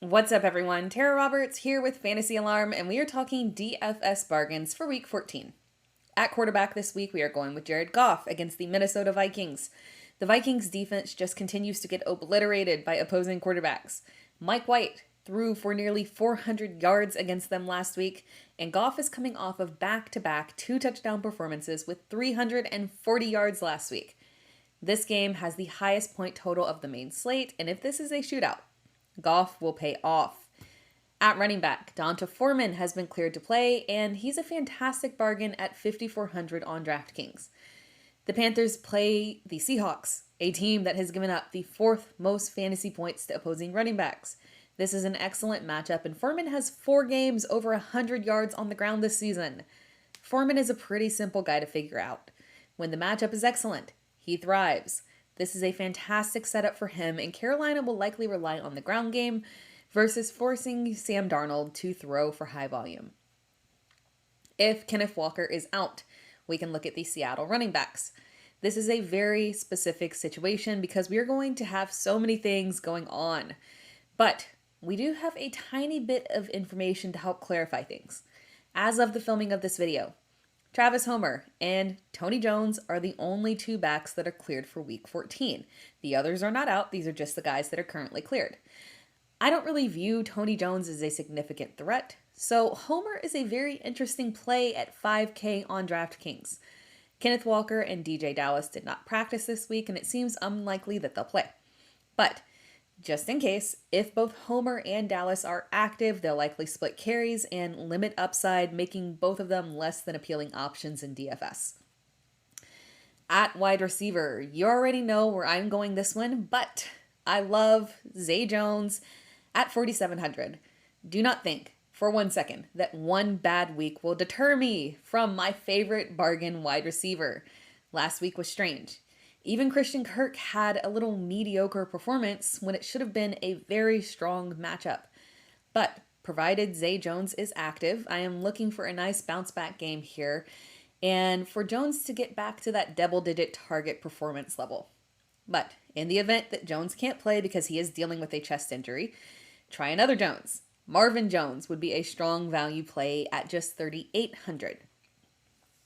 What's up, everyone? Tera Roberts here with Fantasy Alarm, and we are talking DFS bargains for Week 14. At quarterback this week, we are going with Jared Goff against the Minnesota Vikings. The Vikings defense just continues to get obliterated by opposing quarterbacks. Mike White threw for nearly 400 yards against them last week, and Goff is coming off of back-to-back 2-touchdown performances with 340 yards last week. This game has the highest point total of the main slate, and if this is a shootout, Goff will pay off. At running back, Foreman has been cleared to play, and he's a fantastic bargain at 5,400 on DraftKings. The Panthers play the Seahawks, a team that has given up the fourth most fantasy points to opposing running backs. This is an excellent matchup, and Foreman has 4 games over 100 yards on the ground this season. Foreman is a pretty simple guy to figure out. When the matchup is excellent, he thrives. This is a fantastic setup for him, and Carolina will likely rely on the ground game versus forcing Sam Darnold to throw for high volume. If Kenneth Walker is out, we can look at the Seattle running backs. This is a very specific situation because we are going to have so many things going on. But we do have a tiny bit of information to help clarify things. As of the filming of this video, Travis Homer and Tony Jones are the only 2 backs that are cleared for Week 14. The others are not out. These are just the guys that are currently cleared. I don't really view Tony Jones as a significant threat, so Homer is a very interesting play at $5K on DraftKings. Kenneth Walker and DJ Dallas did not practice this week, and it seems unlikely that they'll play. But just in case, if both Homer and Dallas are active, they'll likely split carries and limit upside, making both of them less than appealing options in DFS. At wide receiver, you already know where I'm going this one, but I love Zay Jones at 4,700. Do not think for 1 second that one bad week will deter me from my favorite bargain wide receiver. Last week was strange. Even Christian Kirk had a little mediocre performance when it should have been a very strong matchup. But provided Zay Jones is active, I am looking for a nice bounce back game here and for Jones to get back to that double-digit target performance level. But in the event that Jones can't play because he is dealing with a chest injury, try another Jones. Marvin Jones would be a strong value play at just 3,800.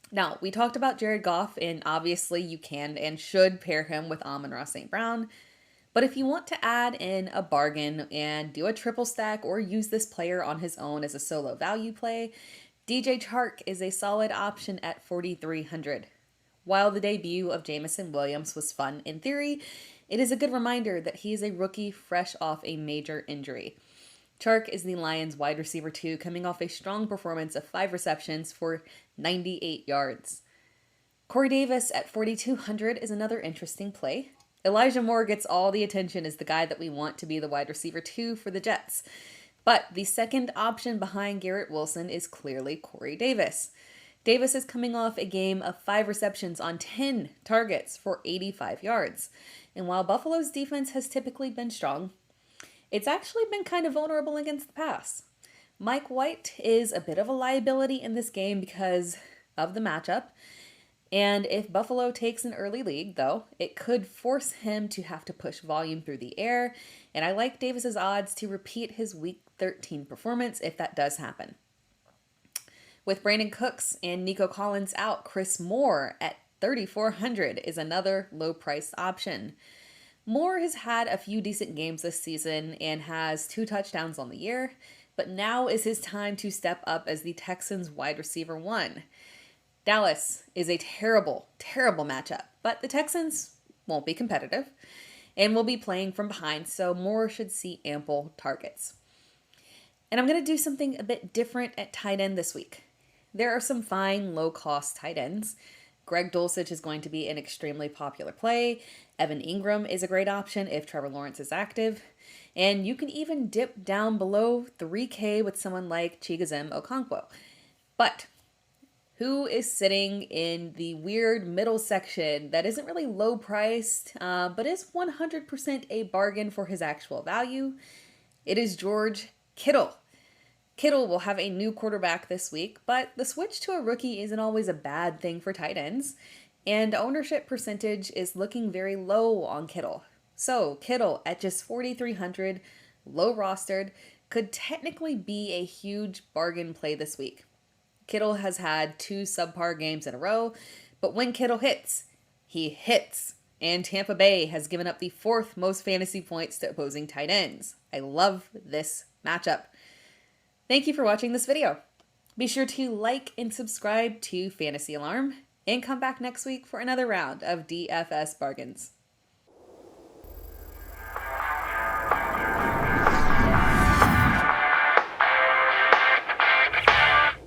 Now, we talked about Jared Goff, and obviously you can and should pair him with Amon-Ra St. Brown. But if you want to add in a bargain and do a triple stack or use this player on his own as a solo value play, DJ Chark is a solid option at 4,300. While the debut of Jameson Williams was fun in theory, it is a good reminder that he is a rookie fresh off a major injury. Chark is the Lions wide receiver 2, coming off a strong performance of 5 receptions for 98 yards. Corey Davis at 4,200 is another interesting play. Elijah Moore gets all the attention as the guy that we want to be the wide receiver 2 for the Jets. But the second option behind Garrett Wilson is clearly Corey Davis. Davis is coming off a game of 5 receptions on 10 targets for 85 yards. And while Buffalo's defense has typically been strong, it's actually been kind of vulnerable against the pass. Mike White is a bit of a liability in this game because of the matchup. And if Buffalo takes an early lead, though, it could force him to have to push volume through the air. And I like Davis's odds to repeat his Week 13 performance if that does happen. With Brandon Cooks and Nico Collins out, Chris Moore at 3,400 is another low-priced option. Moore has had a few decent games this season and has 2 touchdowns on the year, but now is his time to step up as the Texans wide receiver 1. Dallas is a terrible, terrible matchup, but the Texans won't be competitive and will be playing from behind, so Moore should see ample targets. And I'm going to do something a bit different at tight end this week. There are some fine, low-cost tight ends. Greg Dulcich is going to be an extremely popular play. Evan Ingram is a great option if Trevor Lawrence is active. And you can even dip down below 3K with someone like Chigoziem Okonkwo. But who is sitting in the weird middle section that isn't really low priced, but is 100% a bargain for his actual value? It is George Kittle. Kittle will have a new quarterback this week, but the switch to a rookie isn't always a bad thing for tight ends, and ownership percentage is looking very low on Kittle. So Kittle at just 4,300 low rostered, could technically be a huge bargain play this week. Kittle has had 2 subpar games in a row, but when Kittle hits, he hits. And Tampa Bay has given up the 4th most fantasy points to opposing tight ends. I love this matchup. Thank you for watching this video. Be sure to like and subscribe to Fantasy Alarm and come back next week for another round of DFS bargains.